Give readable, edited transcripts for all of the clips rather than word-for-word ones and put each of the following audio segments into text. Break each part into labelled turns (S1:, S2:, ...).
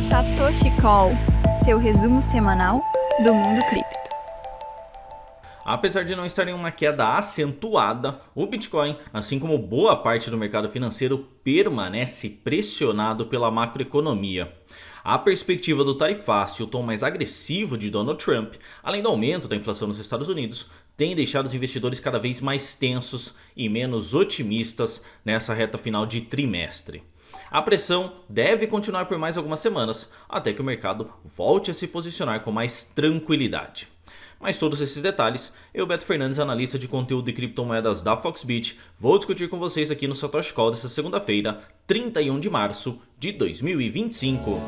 S1: Satoshi Call, seu resumo semanal do mundo cripto.
S2: Apesar de não estar em uma queda acentuada, o Bitcoin, assim como boa parte do mercado financeiro, permanece pressionado pela macroeconomia. A perspectiva do tarifácio e o tom mais agressivo de Donald Trump, além do aumento da inflação nos Estados Unidos, tem deixado os investidores cada vez mais tensos e menos otimistas nessa reta final de trimestre. A pressão deve continuar por mais algumas semanas, até que o mercado volte a se posicionar com mais tranquilidade. Mas todos esses detalhes, eu, Beto Fernandes, analista de conteúdo de criptomoedas da Foxbit, vou discutir com vocês aqui no Satoshi Call desta segunda-feira, 31 de março de 2025.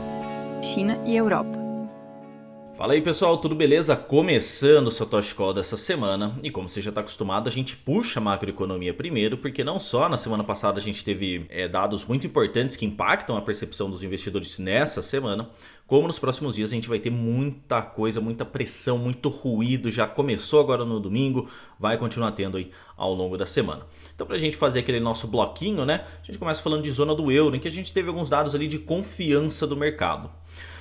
S1: China e Europa.
S2: Fala aí pessoal, tudo beleza? Começando o Satoshi Call dessa semana, e como você já está acostumado, a gente puxa a macroeconomia primeiro, porque não só na semana passada a gente teve dados muito importantes que impactam a percepção dos investidores nessa semana, como nos próximos dias a gente vai ter muita coisa, muita pressão, muito ruído, já começou agora no domingo, vai continuar tendo aí ao longo da semana. Então pra gente fazer aquele nosso bloquinho, né, a gente começa falando de zona do euro, em que a gente teve alguns dados ali de confiança do mercado.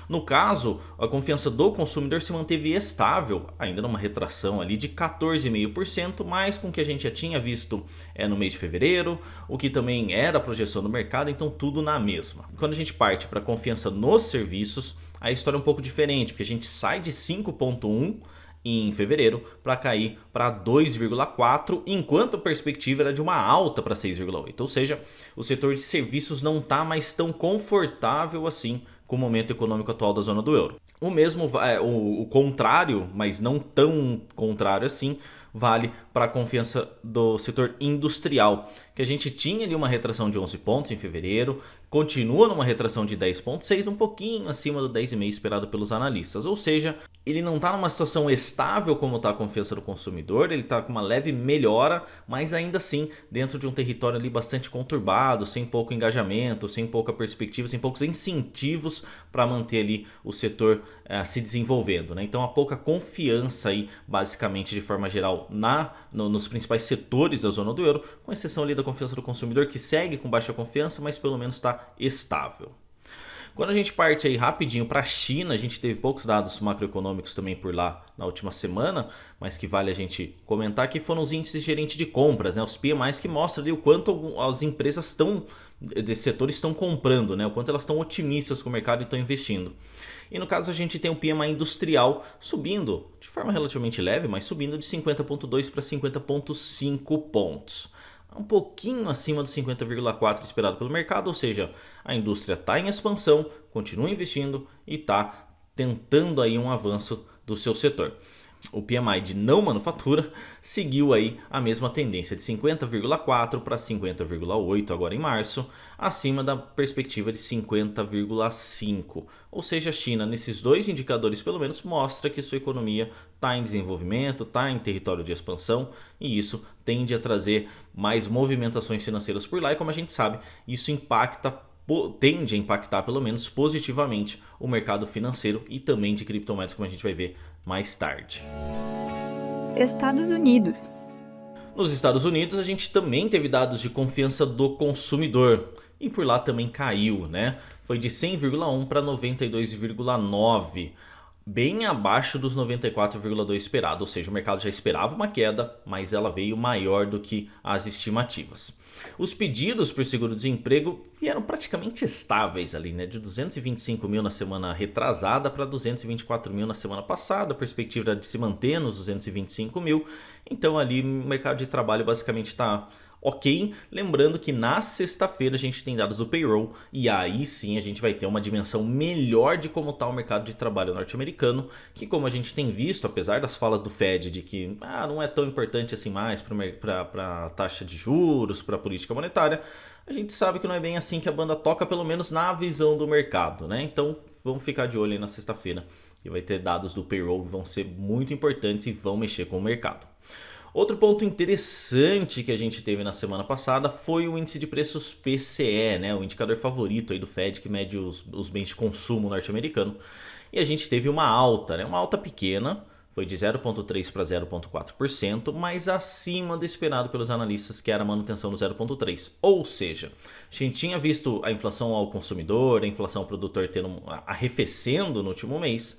S2: No caso, a confiança do consumidor se manteve estável, ainda numa retração ali de 14,5%, mais com o que a gente já tinha visto no mês de fevereiro, o que também era a projeção do mercado, então tudo na mesma. Quando a gente parte para a confiança nos serviços, a história é um pouco diferente, porque a gente sai de 5,1% em fevereiro para cair para 2,4%, enquanto a perspectiva era de uma alta para 6,8%. Ou seja, o setor de serviços não está mais tão confortável assim com o momento econômico atual da zona do euro. O mesmo, o contrário, mas não tão contrário assim, vale para a confiança do setor industrial, que a gente tinha ali uma retração de 11 pontos em fevereiro, continua numa retração de 10,6, um pouquinho acima do 10,5 esperado pelos analistas, ou seja, ele não está numa situação estável como está a confiança do consumidor, ele está com uma leve melhora, mas ainda assim dentro de um território ali bastante conturbado, sem pouco engajamento, sem pouca perspectiva, sem poucos incentivos para manter ali o setor se desenvolvendo, né? Então há pouca confiança aí, basicamente de forma geral, nos principais setores da zona do euro, com exceção ali da confiança do consumidor, que segue com baixa confiança, mas pelo menos está estável. Quando a gente parte aí rapidinho para a China, a gente teve poucos dados macroeconômicos também por lá na última semana, mas que vale a gente comentar, que foram os índices gerentes de compras, né? Os PMIs, que mostram ali o quanto as empresas desse setor estão comprando, né? O quanto elas estão otimistas com o mercado e estão investindo. E no caso a gente tem o PMI industrial subindo de forma relativamente leve, mas subindo de 50,2 para 50,5 pontos. Um pouquinho acima dos 50,4 esperado pelo mercado, ou seja, a indústria está em expansão, continua investindo e está tentando aí um avanço do seu setor. O PMI de não manufatura seguiu aí a mesma tendência de 50,4 para 50,8 agora em março, acima da perspectiva de 50,5. Ou seja, a China, nesses dois indicadores pelo menos, mostra que sua economia está em desenvolvimento, está em território de expansão, e isso tende a trazer mais movimentações financeiras por lá, e como a gente sabe, isso tende a impactar pelo menos positivamente o mercado financeiro e também de criptomoedas, como a gente vai ver mais tarde.
S1: Estados Unidos.
S2: Nos Estados Unidos a gente também teve dados de confiança do consumidor e por lá também caiu, né? Foi de 100,1 para 92,9. Bem abaixo dos 94,2 esperado, ou seja, o mercado já esperava uma queda, mas ela veio maior do que as estimativas. Os pedidos por seguro-desemprego vieram praticamente estáveis ali, né? De 225 mil na semana retrasada para 224 mil na semana passada, a perspectiva era de se manter nos 225 mil, então ali o mercado de trabalho basicamente está ok, lembrando que na sexta-feira a gente tem dados do payroll e aí sim a gente vai ter uma dimensão melhor de como está o mercado de trabalho norte-americano, que como a gente tem visto, apesar das falas do Fed de que não é tão importante assim mais para a taxa de juros, para a política monetária, a gente sabe que não é bem assim que a banda toca, pelo menos na visão do mercado, né? Então vamos ficar de olho aí na sexta-feira, que vai ter dados do payroll que vão ser muito importantes e vão mexer com o mercado. Outro ponto interessante que a gente teve na semana passada foi o índice de preços PCE, né? O indicador favorito aí do Fed, que mede os bens de consumo norte-americano. E a gente teve uma alta, né? Uma alta pequena, foi de 0,3% para 0,4%, mas acima do esperado pelos analistas, que era a manutenção do 0,3%. Ou seja, a gente tinha visto a inflação ao consumidor, a inflação ao produtor arrefecendo no último mês,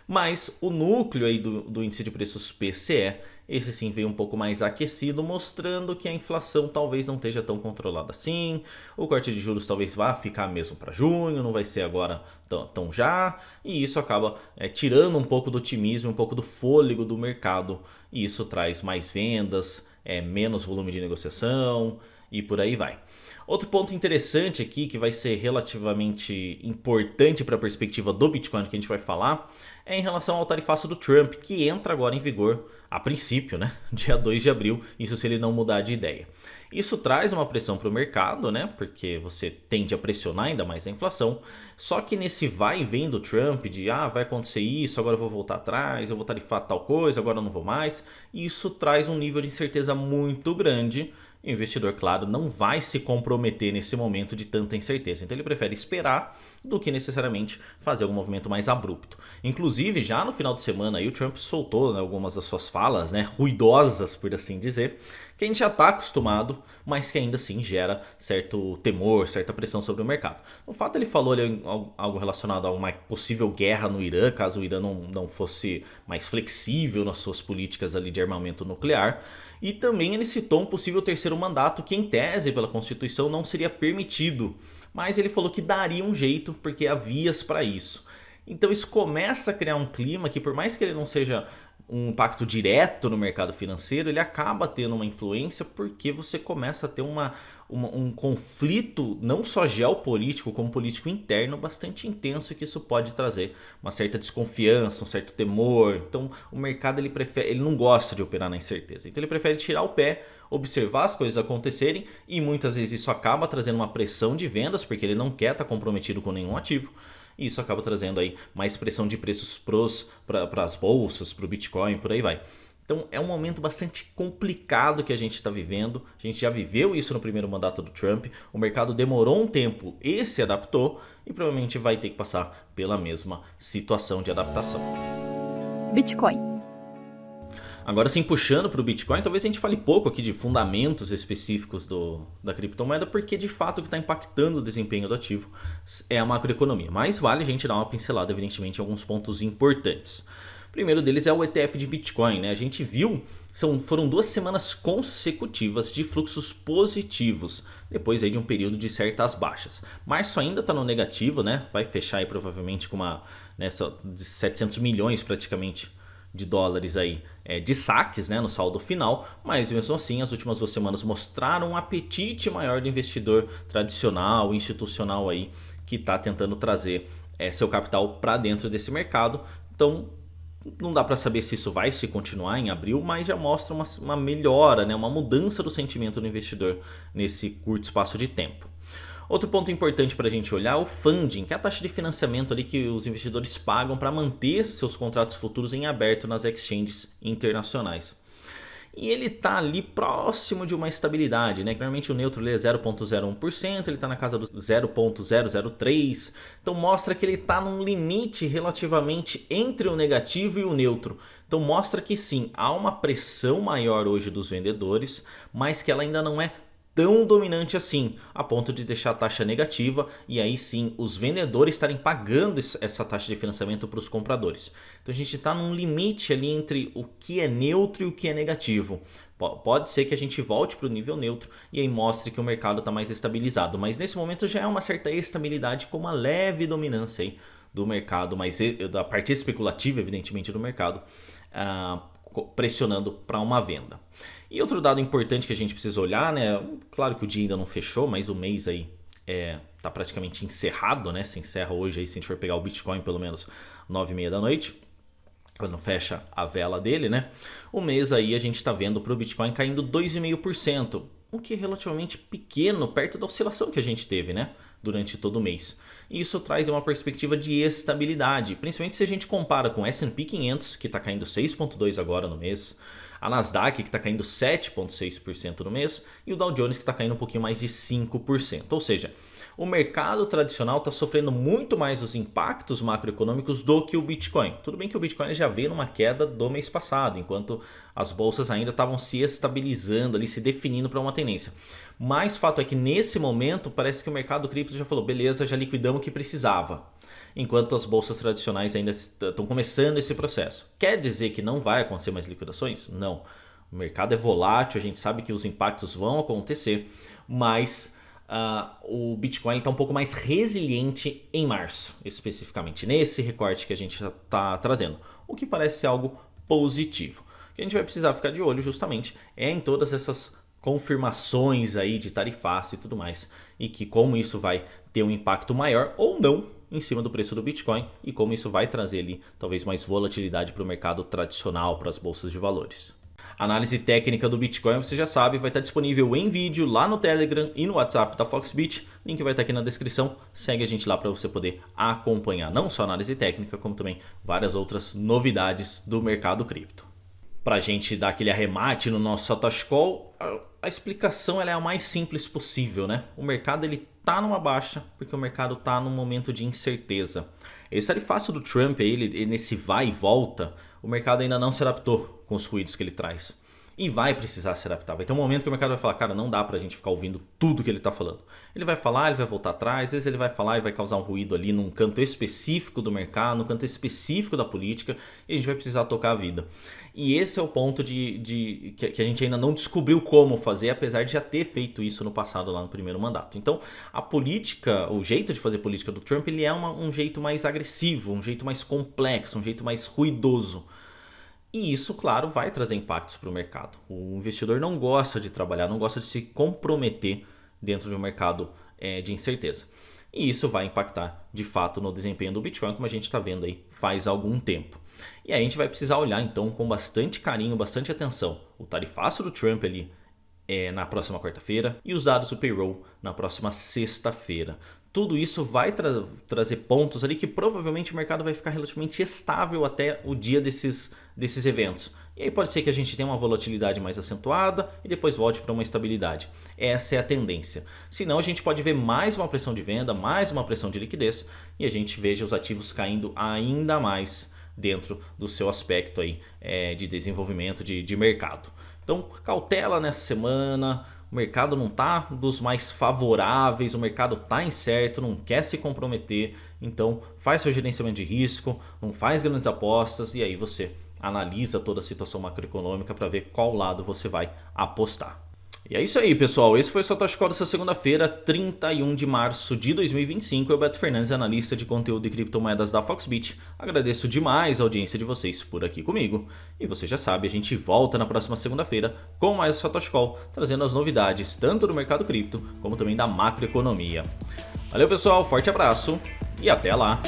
S2: mas o núcleo aí do índice de preços PCE, esse sim veio um pouco mais aquecido, mostrando que a inflação talvez não esteja tão controlada assim, o corte de juros talvez vá ficar mesmo para junho, não vai ser agora tão já, e isso acaba tirando um pouco do otimismo, um pouco do fôlego do mercado, e isso traz mais vendas, menos volume de negociação e por aí vai. Outro ponto interessante aqui, que vai ser relativamente importante para a perspectiva do Bitcoin que a gente vai falar, é em relação ao tarifaço do Trump, que entra agora em vigor, a princípio, né? Dia 2 de abril, isso se ele não mudar de ideia. Isso traz uma pressão para o mercado, né? Porque você tende a pressionar ainda mais a inflação. Só que nesse vai e vem do Trump de vai acontecer isso, agora eu vou voltar atrás, eu vou tarifar tal coisa, agora eu não vou mais. Isso traz um nível de incerteza muito grande. E o investidor, claro, não vai se comprometer nesse momento de tanta incerteza. Então ele prefere esperar do que necessariamente fazer algum movimento mais abrupto. Inclusive, já no final de semana, aí, o Trump soltou, né, algumas das suas falas, né, ruidosas, por assim dizer, que a gente já está acostumado, mas que ainda assim gera certo temor, certa pressão sobre o mercado. O fato ele falou ali algo relacionado a uma possível guerra no Irã, caso o Irã não fosse mais flexível nas suas políticas ali de armamento nuclear. E também ele citou um possível terceiro mandato que, em tese, pela Constituição, não seria permitido. Mas ele falou que daria um jeito porque há vias para isso. Então isso começa a criar um clima que, por mais que ele não seja um impacto direto no mercado financeiro, ele acaba tendo uma influência porque você começa a ter um conflito não só geopolítico como político interno bastante intenso, que isso pode trazer uma certa desconfiança, um certo temor. Então o mercado ele não gosta de operar na incerteza, então ele prefere tirar o pé, observar as coisas acontecerem, e muitas vezes isso acaba trazendo uma pressão de vendas porque ele não quer estar comprometido com nenhum ativo. E isso acaba trazendo aí mais pressão de preços para as bolsas, para o Bitcoin, por aí vai. Então é um momento bastante complicado que a gente está vivendo. A gente já viveu isso no primeiro mandato do Trump. O mercado demorou um tempo e se adaptou, e provavelmente vai ter que passar pela mesma situação de adaptação.
S1: Bitcoin.
S2: Agora sim, puxando para o Bitcoin, talvez a gente fale pouco aqui de fundamentos específicos da criptomoeda, porque de fato o que está impactando o desempenho do ativo é a macroeconomia. Mas vale a gente dar uma pincelada, evidentemente, em alguns pontos importantes. O primeiro deles é o ETF de Bitcoin, né? A gente viu, foram 2 semanas consecutivas de fluxos positivos, depois aí de um período de certas baixas. Março ainda está no negativo, né? Vai fechar aí provavelmente com de 700 milhões praticamente de dólares aí de saques, né, no saldo final, mas mesmo assim as últimas 2 semanas mostraram um apetite maior do investidor tradicional, institucional aí, que está tentando trazer seu capital para dentro desse mercado. Então não dá para saber se isso vai se continuar em abril, mas já mostra uma melhora, né, uma mudança do sentimento do investidor nesse curto espaço de tempo. Outro ponto importante para a gente olhar é o funding, que é a taxa de financiamento ali que os investidores pagam para manter seus contratos futuros em aberto nas exchanges internacionais. E ele está ali próximo de uma estabilidade, né? Normalmente o neutro é 0,01%, ele está na casa do 0,003%, então mostra que ele está num limite relativamente entre o negativo e o neutro. Então mostra que sim, há uma pressão maior hoje dos vendedores, mas que ela ainda não é tão dominante assim, a ponto de deixar a taxa negativa e aí sim os vendedores estarem pagando essa taxa de financiamento para os compradores. Então a gente está num limite ali entre o que é neutro e o que é negativo. Pode ser que a gente volte para o nível neutro e aí mostre que o mercado está mais estabilizado, mas nesse momento já é uma certa estabilidade com uma leve dominância aí do mercado, mas da parte especulativa evidentemente do mercado, pressionando para uma venda. E outro dado importante que a gente precisa olhar, né? Claro que o dia ainda não fechou, mas o mês aí tá praticamente encerrado, né? Se encerra hoje aí, se a gente for pegar o Bitcoin pelo menos 9h30 da noite, quando fecha a vela dele, né? O mês aí a gente está vendo para o Bitcoin caindo 2,5%, o que é relativamente pequeno perto da oscilação que a gente teve, né? Durante todo o mês. E isso traz uma perspectiva de estabilidade, principalmente se a gente compara com o S&P 500, que está caindo 6,2% agora no mês, a Nasdaq, que está caindo 7,6% no mês, e o Dow Jones, que está caindo um pouquinho mais de 5%. Ou seja, o mercado tradicional está sofrendo muito mais os impactos macroeconômicos do que o Bitcoin. Tudo bem que o Bitcoin já veio numa queda do mês passado, enquanto as bolsas ainda estavam se estabilizando ali, se definindo para uma tendência. Mas fato é que nesse momento parece que o mercado cripto já falou, beleza, já liquidamos o que precisava. Enquanto as bolsas tradicionais ainda estão começando esse processo. Quer dizer que não vai acontecer mais liquidações? Não. O mercado é volátil, a gente sabe que os impactos vão acontecer, mas o Bitcoin está um pouco mais resiliente em março, especificamente nesse recorte que a gente está trazendo, o que parece ser algo positivo. O que a gente vai precisar ficar de olho justamente é em todas essas confirmações aí de tarifaço e tudo mais, e que como isso vai ter um impacto maior ou não em cima do preço do Bitcoin e como isso vai trazer ali talvez mais volatilidade para o mercado tradicional, para as bolsas de valores. A análise técnica do Bitcoin, você já sabe, vai estar disponível em vídeo lá no Telegram e no WhatsApp da Foxbit. Link vai estar aqui na descrição. Segue a gente lá para você poder acompanhar não só a análise técnica, como também várias outras novidades do mercado cripto. Para a gente dar aquele arremate no nosso Satoshi Call, a explicação ela é a mais simples possível, né? O mercado ele tá numa baixa porque o mercado tá num momento de incerteza. Esse tarifácio do Trump, ele nesse vai e volta, o mercado ainda não se adaptou com os ruídos que ele traz. E vai precisar se adaptar. Vai ter um momento que o mercado vai falar, cara, não dá pra gente ficar ouvindo tudo que ele tá falando. Ele vai falar, ele vai voltar atrás, às vezes ele vai falar e vai causar um ruído ali num canto específico do mercado, num canto específico da política, e a gente vai precisar tocar a vida. E esse é o ponto que a gente ainda não descobriu como fazer, apesar de já ter feito isso no passado, lá no primeiro mandato. Então, a política, o jeito de fazer política do Trump, ele é um jeito mais agressivo, um jeito mais complexo, um jeito mais ruidoso. E isso, claro, vai trazer impactos para o mercado. O investidor não gosta de trabalhar, não gosta de se comprometer dentro de um mercado de incerteza. E isso vai impactar, de fato, no desempenho do Bitcoin, como a gente está vendo aí faz algum tempo. E aí a gente vai precisar olhar, então, com bastante carinho, bastante atenção, o tarifaço do Trump ali na próxima quarta-feira e os dados do payroll na próxima sexta-feira. Tudo isso vai trazer pontos ali que provavelmente o mercado vai ficar relativamente estável até o dia desses eventos. E aí pode ser que a gente tenha uma volatilidade mais acentuada e depois volte para uma estabilidade. Essa é a tendência. Senão a gente pode ver mais uma pressão de venda, mais uma pressão de liquidez e a gente veja os ativos caindo ainda mais dentro do seu aspecto aí, de desenvolvimento de mercado. Então cautela nessa semana. O mercado não está dos mais favoráveis, o mercado está incerto, não quer se comprometer, então faz seu gerenciamento de risco, não faz grandes apostas e aí você analisa toda a situação macroeconômica para ver qual lado você vai apostar. E é isso aí, pessoal. Esse foi o Satoshi Call dessa segunda-feira, 31 de março de 2025. Eu, Beto Fernandes, analista de conteúdo de criptomoedas da Foxbit. Agradeço demais a audiência de vocês por aqui comigo. E você já sabe, a gente volta na próxima segunda-feira com mais o Satoshi Call, trazendo as novidades tanto do mercado cripto como também da macroeconomia. Valeu, pessoal. Forte abraço e até lá.